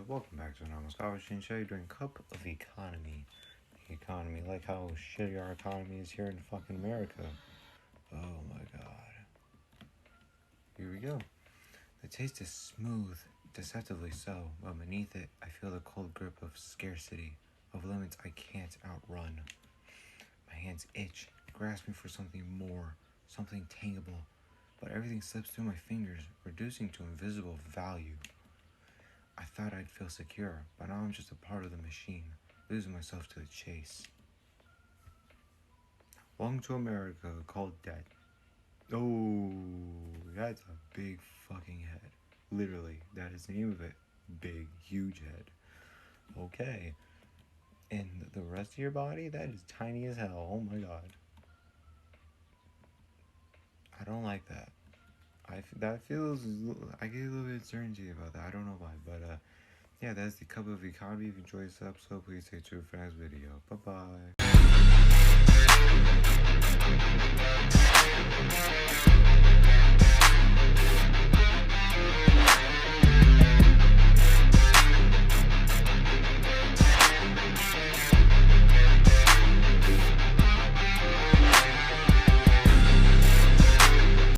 welcome back to Anomalous. And today we're doing Cup of Economy. The economy, like how shitty our economy is here in fucking America. Oh my god. Here we go. The taste is smooth, deceptively so, but beneath it, I feel the cold grip of scarcity, of limits I can't outrun. My hands itch, grasping for something more, something tangible, but everything slips through my fingers, reducing to invisible value. I thought I'd feel secure, but now I'm just a part of the machine, losing myself to the chase. Welcome to America, called debt. Oh, that's a big fucking head. Literally, that is the name of it. Big, huge head. Okay. And the rest of your body, that is tiny as hell. Oh my god. I don't like that. I get a little bit of certainty about that. I don't know why, but yeah, that's the Cup of Economy. If you enjoyed this episode, please stay tuned for the next video. Bye bye.